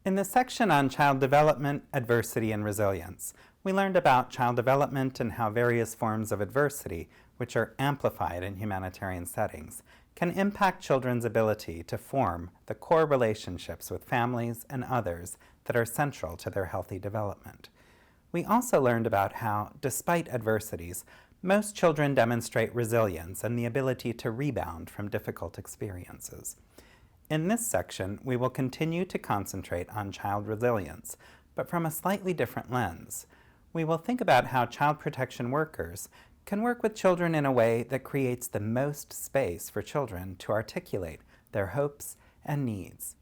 In the section on child development, adversity, and resilience, we learned about child development and how various forms of adversity, which are amplified in humanitarian settings, can impact children's ability to form the core relationships with families and others that are central to their healthy development. We also learned about how, despite adversities, most children demonstrate resilience and the ability to rebound from difficult experiences. In this section, we will continue to concentrate on child resilience, but from a slightly different lens. We will think about how child protection workers can work with children in a way that creates the most space for children to articulate their hopes and needs.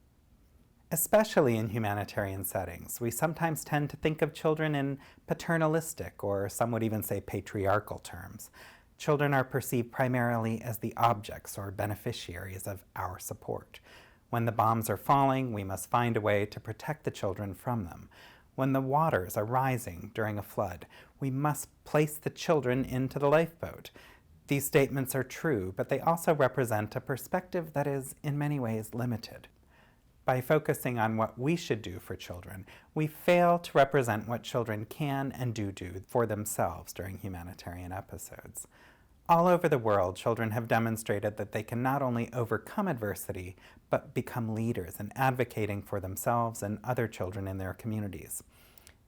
Especially in humanitarian settings, we sometimes tend to think of children in paternalistic, or some would even say patriarchal terms. Children are perceived primarily as the objects or beneficiaries of our support. When the bombs are falling, we must find a way to protect the children from them. When the waters are rising during a flood, we must place the children into the lifeboat. These statements are true, but they also represent a perspective that is, in many ways, limited. By focusing on what we should do for children, we fail to represent what children can and do for themselves during humanitarian episodes. All over the world, children have demonstrated that they can not only overcome adversity, but become leaders in advocating for themselves and other children in their communities.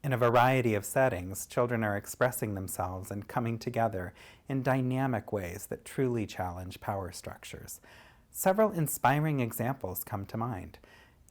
In a variety of settings, children are expressing themselves and coming together in dynamic ways that truly challenge power structures. Several inspiring examples come to mind.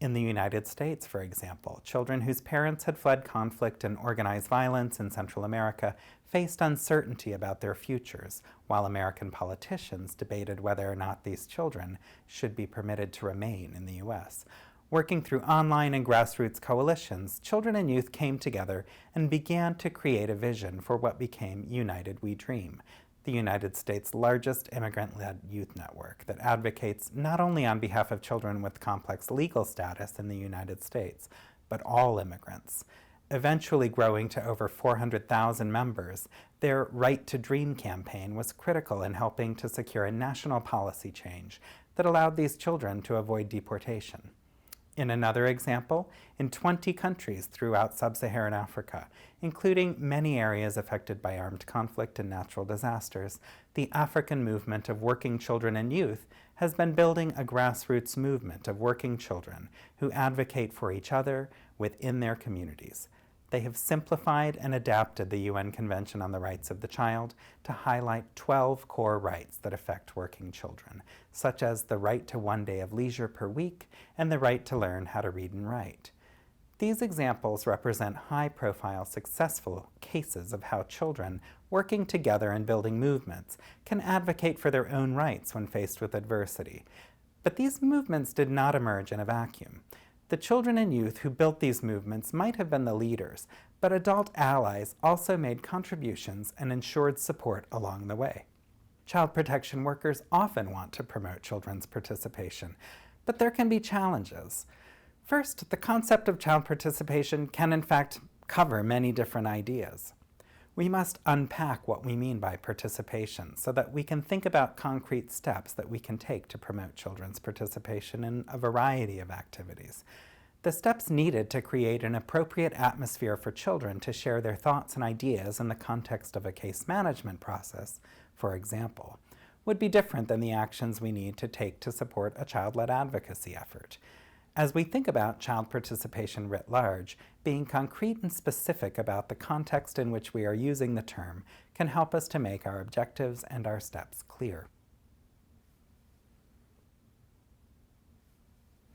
In the United States, for example, children whose parents had fled conflict and organized violence in Central America faced uncertainty about their futures, while American politicians debated whether or not these children should be permitted to remain in the U.S. Working through online and grassroots coalitions, children and youth came together and began to create a vision for what became United We Dream, the United States' largest immigrant-led youth network that advocates not only on behalf of children with complex legal status in the United States, but all immigrants. Eventually growing to over 400,000 members, their Right to Dream campaign was critical in helping to secure a national policy change that allowed these children to avoid deportation. In another example, in 20 countries throughout sub-Saharan Africa, including many areas affected by armed conflict and natural disasters, the African movement of working children and youth has been building a grassroots movement of working children who advocate for each other within their communities. They have simplified and adapted the UN Convention on the Rights of the Child to highlight 12 core rights that affect working children, such as the right to 1 day of leisure per week and the right to learn how to read and write. These examples represent high-profile, successful cases of how children, working together and building movements, can advocate for their own rights when faced with adversity. But these movements did not emerge in a vacuum. The children and youth who built these movements might have been the leaders, but adult allies also made contributions and ensured support along the way. Child protection workers often want to promote children's participation, but there can be challenges. First, the concept of child participation can in fact cover many different ideas. We must unpack what we mean by participation so that we can think about concrete steps that we can take to promote children's participation in a variety of activities. The steps needed to create an appropriate atmosphere for children to share their thoughts and ideas in the context of a case management process, for example, would be different than the actions we need to take to support a child-led advocacy effort. As we think about child participation writ large, being concrete and specific about the context in which we are using the term can help us to make our objectives and our steps clear.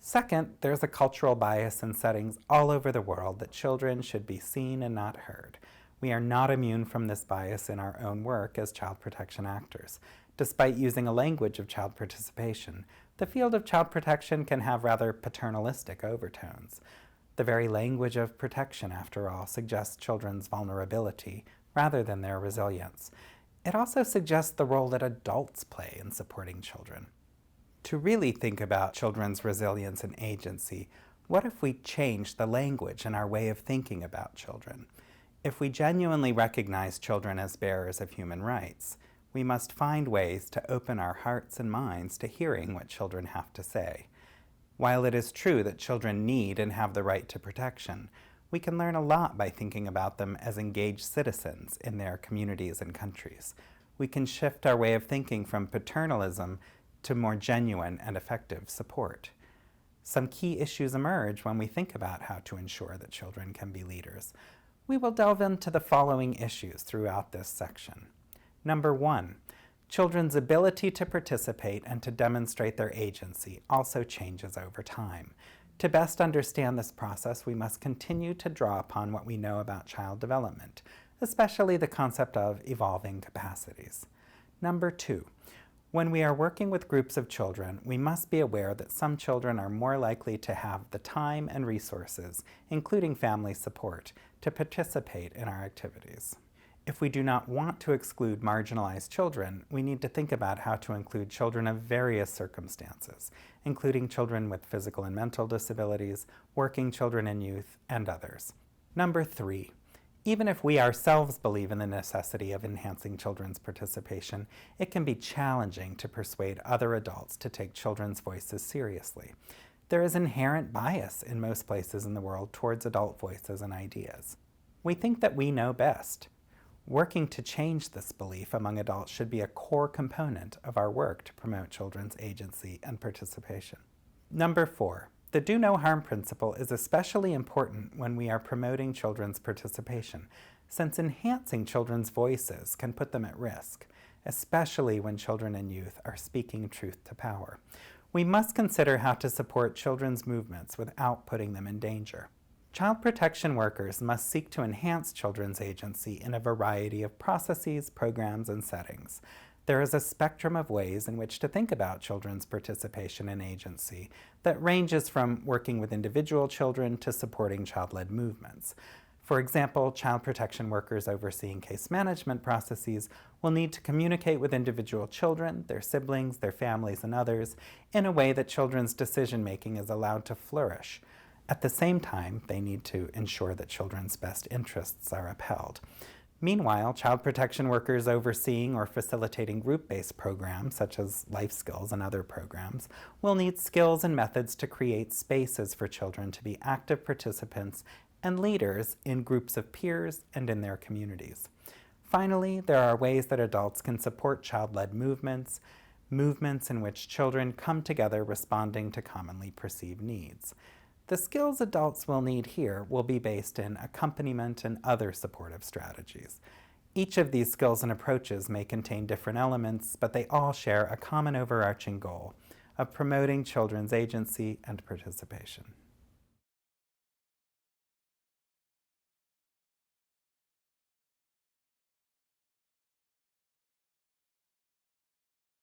Second, there's a cultural bias in settings all over the world that children should be seen and not heard. We are not immune from this bias in our own work as child protection actors. Despite using a language of child participation, the field of child protection can have rather paternalistic overtones. The very language of protection, after all, suggests children's vulnerability rather than their resilience. It also suggests the role that adults play in supporting children. To really think about children's resilience and agency, what if we changed the language and our way of thinking about children? If we genuinely recognize children as bearers of human rights, we must find ways to open our hearts and minds to hearing what children have to say. While it is true that children need and have the right to protection, we can learn a lot by thinking about them as engaged citizens in their communities and countries. We can shift our way of thinking from paternalism to more genuine and effective support. Some key issues emerge when we think about how to ensure that children can be leaders. We will delve into the following issues throughout this section. Number 1, children's ability to participate and to demonstrate their agency also changes over time. To best understand this process, we must continue to draw upon what we know about child development, especially the concept of evolving capacities. Number 2, when we are working with groups of children, we must be aware that some children are more likely to have the time and resources, including family support, to participate in our activities. If we do not want to exclude marginalized children, we need to think about how to include children of various circumstances, including children with physical and mental disabilities, working children and youth, and others. Number 3, even if we ourselves believe in the necessity of enhancing children's participation, it can be challenging to persuade other adults to take children's voices seriously. There is inherent bias in most places in the world towards adult voices and ideas. We think that we know best. Working to change this belief among adults should be a core component of our work to promote children's agency and participation. Number 4, the do no harm principle is especially important when we are promoting children's participation, since enhancing children's voices can put them at risk, especially when children and youth are speaking truth to power. We must consider how to support children's movements without putting them in danger. Child protection workers must seek to enhance children's agency in a variety of processes, programs, and settings. There is a spectrum of ways in which to think about children's participation and agency that ranges from working with individual children to supporting child-led movements. For example, child protection workers overseeing case management processes will need to communicate with individual children, their siblings, their families, and others in a way that children's decision-making is allowed to flourish. At the same time, they need to ensure that children's best interests are upheld. Meanwhile, child protection workers overseeing or facilitating group-based programs, such as life skills and other programs, will need skills and methods to create spaces for children to be active participants and leaders in groups of peers and in their communities. Finally, there are ways that adults can support child-led movements in which children come together responding to commonly perceived needs. The skills adults will need here will be based in accompaniment and other supportive strategies. Each of these skills and approaches may contain different elements, but they all share a common overarching goal of promoting children's agency and participation.